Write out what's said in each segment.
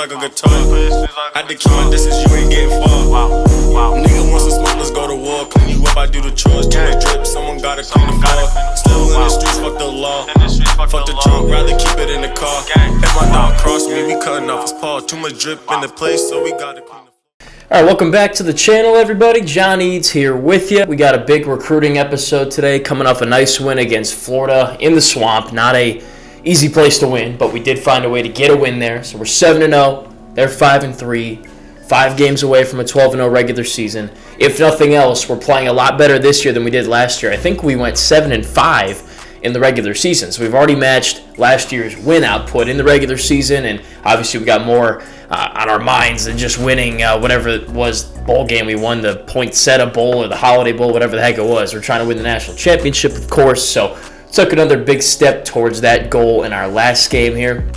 like a guitar. Had to keep my distance, you ain't getting far. Nigga wants to smoke, let's go to war. Clean you up, I do the chores. Too much drip, someone gotta clean the floor. Still in the streets, fuck the law. Fuck the trunk, rather keep it in the car. If my dog cross me, we cutting off his paw. Too much drip in the place, so we gotta clean the floor. All right, welcome back to the channel, everybody. John Eads here with you. We got a big recruiting episode today, coming off a nice win against Florida in the Swamp. Not a easy place to win, but we did find a way to get a win there. So we're 7-0. They're 5-3. 5 games away from a 12-0 regular season. If nothing else, we're playing a lot better this year than we did last year. I think we went 7-5 in the regular season. So we've already matched last year's win output in the regular season, and obviously we got more on our minds than just winning whatever it was bowl game we won, the Poinsettia Bowl or the Holiday Bowl, whatever the heck it was. We're trying to win the national championship, of course, so took another big step towards that goal in our last game here.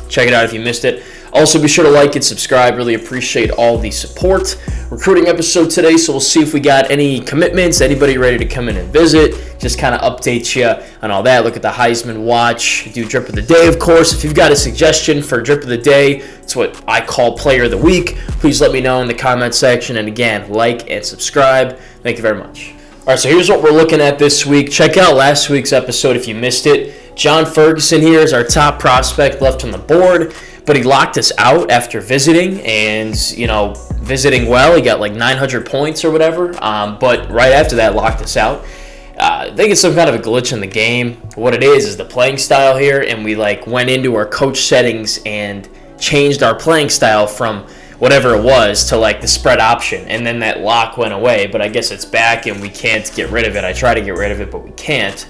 Check it out if you missed it. Also, be sure to like and subscribe. Really appreciate all the support. Recruiting episode today, so we'll see if we got any commitments, anybody ready to come in and visit. Just kind of update you on all that. Look at the Heisman watch. Do drip of the day, of course. If you've got a suggestion for drip of the day, it's what I call player of the week. Please let me know in the comment section. And again, like and subscribe. Thank you very much. All right, so here's what we're looking at this week. Check out last week's episode if you missed it. John Ferguson here is our top prospect left on the board, but he locked us out after visiting, and, visiting well. He got like 900 points or whatever, but right after that locked us out. I think it's some kind of a glitch in the game. What it is the playing style here, and we went into our coach settings and changed our playing style from whatever it was to the spread option, and then that lock went away, but I guess it's back and we can't get rid of it. I try to get rid of it, but we can't.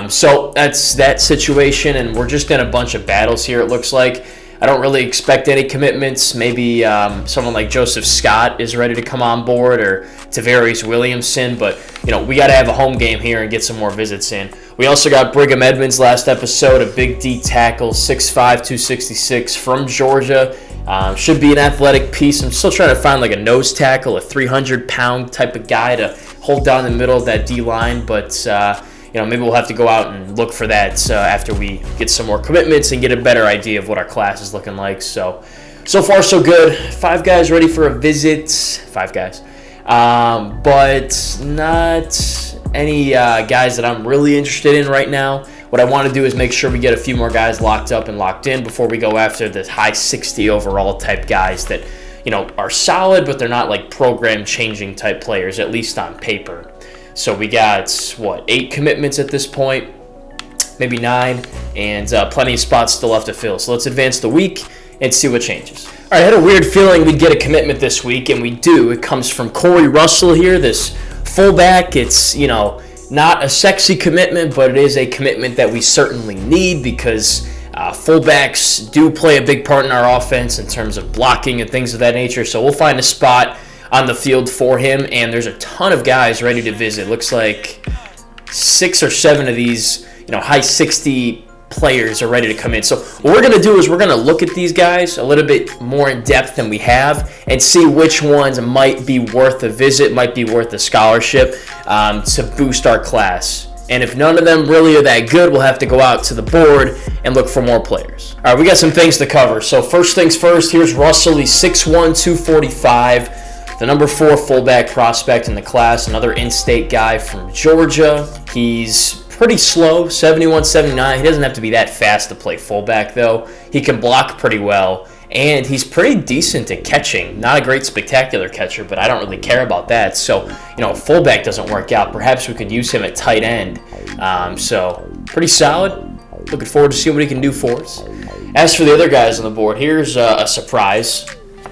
So that's that situation, and we're just in a bunch of battles here, it looks like. I don't really expect any commitments. Maybe someone like Joseph Scott is ready to come on board, or Tavarius Williamson, but we got to have a home game here and get some more visits in. We also got Brigham Edmonds last episode, a big D tackle, 6'5", 266 from Georgia. Should be an athletic piece. I'm still trying to find a nose tackle, a 300-pound type of guy to hold down the middle of that D-line, but maybe we'll have to go out and look for that after we get some more commitments and get a better idea of what our class is looking like. So far so good. 5 guys ready for a visit. 5 guys. But not any guys that I'm really interested in right now. What I want to do is make sure we get a few more guys locked up and locked in before we go after the high 60 overall type guys that, are solid, but they're not program changing type players, at least on paper. So we got, 8 commitments at this point, maybe 9, and plenty of spots still left to fill. So let's advance the week and see what changes. All right, I had a weird feeling we'd get a commitment this week, and we do. It comes from Corey Russell here, this fullback. It's, not a sexy commitment, but it is a commitment that we certainly need because fullbacks do play a big part in our offense in terms of blocking and things of that nature. So we'll find a spot on the field for him, and there's a ton of guys ready to visit. Looks like 6 or 7 of these, high 60 players are ready to come in. So what we're going to do is we're going to look at these guys a little bit more in depth than we have and see which ones might be worth a visit, might be worth a scholarship to boost our class. And if none of them really are that good, we'll have to go out to the board and look for more players. All right, we got some things to cover. So first things first, here's Russell. He's 6'1", 245. The number 4 fullback prospect in the class, another in-state guy from Georgia. He's pretty slow, 71, 79. He doesn't have to be that fast to play fullback, though. He can block pretty well, and he's pretty decent at catching. Not a great spectacular catcher, but I don't really care about that. So, if fullback doesn't work out, perhaps we could use him at tight end. So, pretty solid. Looking forward to seeing what he can do for us. As for the other guys on the board, here's a surprise.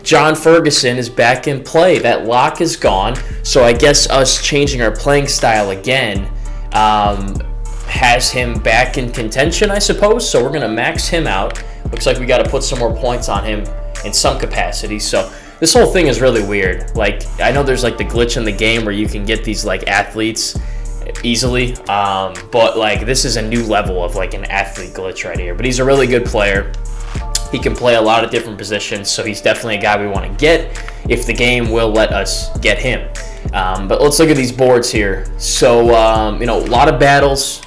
John Ferguson is back in play. That lock is gone, so I guess us changing our playing style again has him back in contention, I suppose. So we're going to max him out. Looks like we got to put some more points on him in some capacity. So this whole thing is really weird. I know there's the glitch in the game where you can get these athletes easily, but this is a new level of an athlete glitch right here. But he's a really good player. He can play a lot of different positions, so he's definitely a guy we want to get if the game will let us get him. But let's look at these boards here. So, a lot of battles.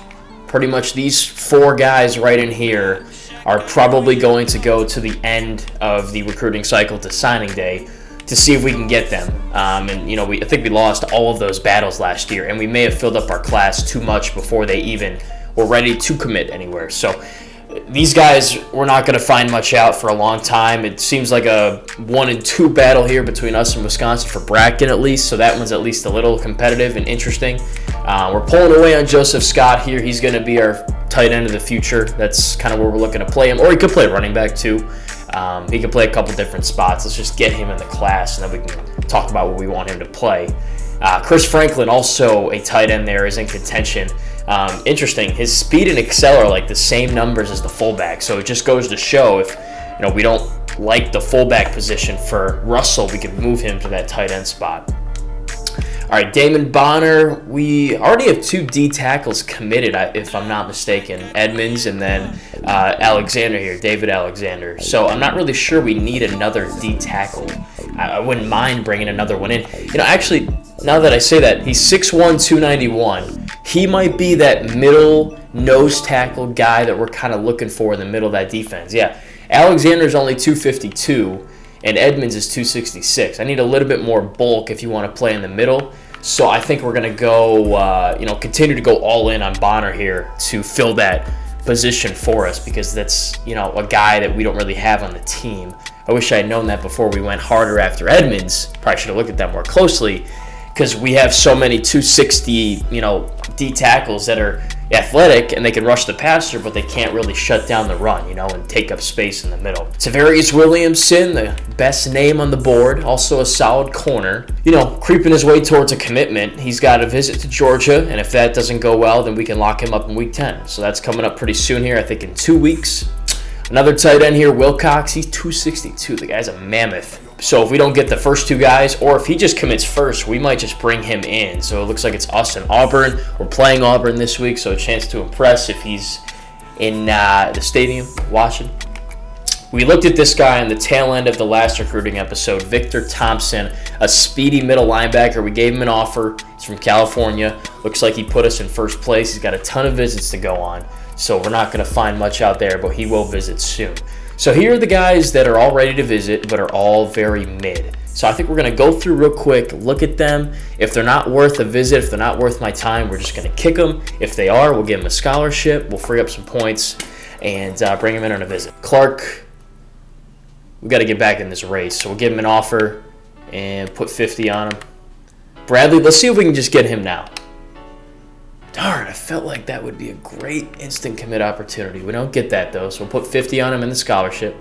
Pretty much these 4 guys right in here are probably going to go to the end of the recruiting cycle to signing day to see if we can get them. And you know, I think we lost all of those battles last year, and we may have filled up our class too much before they even were ready to commit anywhere. So these guys, we're not going to find much out for a long time. It seems like a 1-2 battle here between us and Wisconsin for bracket at least, so that one's at least a little competitive and interesting. We're pulling away on Joseph Scott here. He's going to be our tight end of the future. That's kind of where we're looking to play him, or he could play running back too. He could play a couple different spots. Let's just get him in the class, and then we can talk about what we want him to play. Chris Franklin, also a tight end there, is in contention. Interesting. His speed and excel are like the same numbers as the fullback, so it just goes to show if we don't like the fullback position for Russell, we could move him to that tight end spot. All right, Damon Bonner, we already have 2 D tackles committed, if I'm not mistaken, Edmonds and then Alexander here, David Alexander. So I'm not really sure we need another D tackle. I wouldn't mind bringing another one in. Actually, now that I say that, he's 6'1", 291. He might be that middle nose tackle guy that we're kind of looking for in the middle of that defense. Yeah, Alexander's only 252, and Edmonds is 266. I need a little bit more bulk if you want to play in the middle. So I think we're going to go, continue to go all in on Bonner here to fill that position for us, because that's, a guy that we don't really have on the team. I wish I had known that before we went harder after Edmonds. Probably should have looked at that more closely, because we have so many 260, D tackles that are athletic and they can rush the passer, but they can't really shut down the run, and take up space in the middle. Tavarius Williamson, the best name on the board, also a solid corner, creeping his way towards a commitment. He's got a visit to Georgia, and if that doesn't go well, then we can lock him up in week 10. So that's coming up pretty soon here, I think in 2 weeks. Another tight end here, Wilcox, he's 262. The guy's a mammoth. So if we don't get the first 2 guys, or if he just commits first, we might just bring him in. So it looks like it's us and Auburn. We're playing Auburn this week, so a chance to impress if he's in the stadium watching. We looked at this guy on the tail end of the last recruiting episode, Victor Thompson, a speedy middle linebacker. We gave him an offer. He's from California. Looks like he put us in first place. He's got a ton of visits to go on, so we're not going to find much out there, but he will visit soon. So here are the guys that are all ready to visit, but are all very mid. So I think we're going to go through real quick, look at them. If they're not worth a visit, if they're not worth my time, we're just going to kick them. If they are, we'll give them a scholarship. We'll free up some points and bring them in on a visit. Clark, we got to get back in this race. So we'll give him an offer and put 50 on him. Bradley, let's see if we can just get him now. Darn, I felt like that would be a great instant commit opportunity. We don't get that, though, so we'll put 50 on him in the scholarship.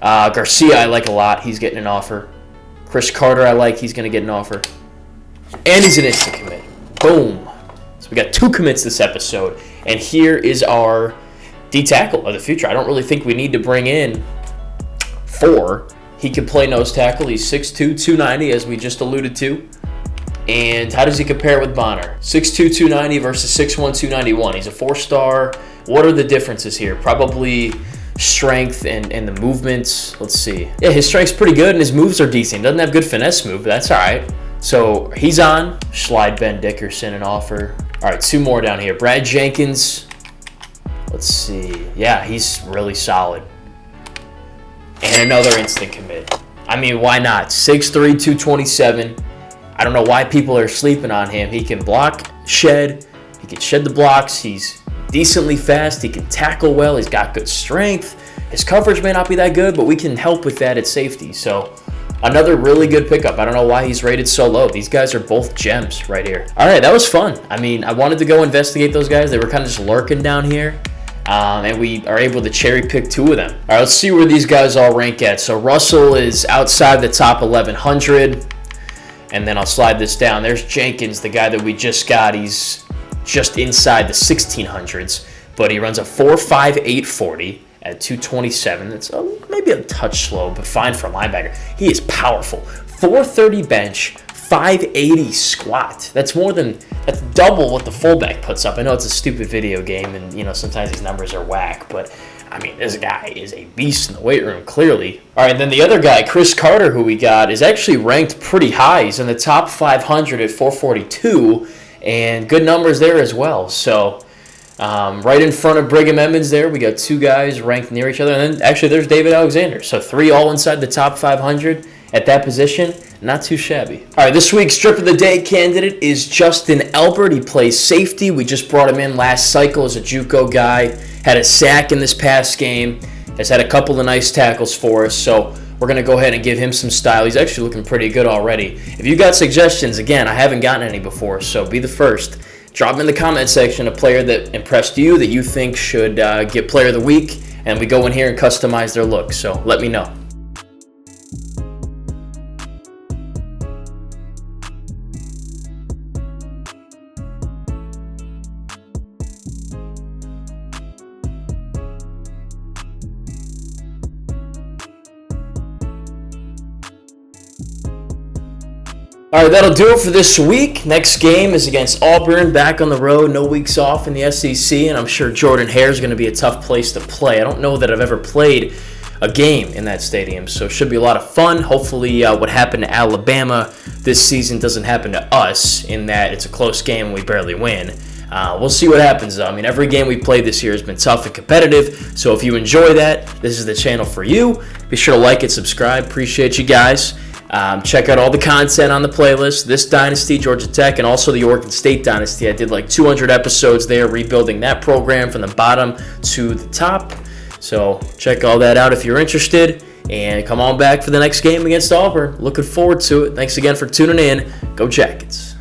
Garcia, I like a lot. He's getting an offer. Chris Carter, I like. He's going to get an offer. And he's an instant commit. Boom. So we got 2 commits this episode. And here is our D tackle of the future. I don't really think we need to bring in 4. He can play nose tackle. He's 6'2", 290, as we just alluded to. And how does he compare with Bonner? 6'2", 290 versus 6'1", 291. He's a 4-star. What are the differences here? Probably strength and the movements. Let's see. Yeah, his strength's pretty good and his moves are decent. He doesn't have good finesse move, but that's all right. So he's on. Slide Ben Dickerson an offer. All right, 2 more down here. Brad Jenkins. Let's see. Yeah, he's really solid. And another instant commit. I mean, why not? 6'3", 227. I don't know why people are sleeping on him. He can block, shed. He can shed the blocks. He's decently fast. He can tackle well. He's got good strength. His coverage may not be that good, but we can help with that at safety. So another really good pickup. I don't know why he's rated so low. These guys are both gems right here. All right, that was fun. I mean, I wanted to go investigate those guys. They were kind of just lurking down here. And we are able to cherry pick 2 of them. All right, let's see where these guys all rank at. So Russell is outside the top 1,100. And then I'll slide this down. There's Jenkins, the guy that we just got. He's just inside the 1600s, but he runs a 4.58 40 at 227. That's maybe a touch slow, but fine for a linebacker. He is powerful. 430 bench, 580 squat. That's double what the fullback puts up. I know it's a stupid video game, and sometimes these numbers are whack, but I mean, this guy is a beast in the weight room, clearly. All right, then the other guy, Chris Carter, who we got, is actually ranked pretty high. He's in the top 500 at 442, and good numbers there as well. So Right in front of Brigham Evans there, we got 2 guys ranked near each other. And then actually there's David Alexander. So 3 all inside the top 500 at that position. Not too shabby. All right, this week's Drip of the Day candidate is Justin Albert. He plays safety. We just brought him in last cycle as a JUCO guy. Had a sack in this past game. Has had a couple of nice tackles for us. So we're going to go ahead and give him some style. He's actually looking pretty good already. If you got suggestions, again, I haven't gotten any before, so be the first. Drop in the comment section a player that impressed you that you think should get Player of the Week, and we go in here and customize their look. So let me know. All right, that'll do it for this week. Next game is against Auburn, back on the road, no weeks off in the SEC, and I'm sure Jordan Hare is going to be a tough place to play. I don't know that I've ever played a game in that stadium, so it should be a lot of fun. Hopefully what happened to Alabama this season doesn't happen to us, in that it's a close game and we barely win. We'll see what happens, though. I mean, every game we've played this year has been tough and competitive, so if you enjoy that, this is the channel for you. Be sure to like it, subscribe. Appreciate you guys. Check out all the content on the playlist, this Dynasty, Georgia Tech, and also the Oregon State Dynasty. I did like 200 episodes there, rebuilding that program from the bottom to the top. So check all that out if you're interested, and come on back for the next game against Auburn. Looking forward to it. Thanks again for tuning in. Go Jackets.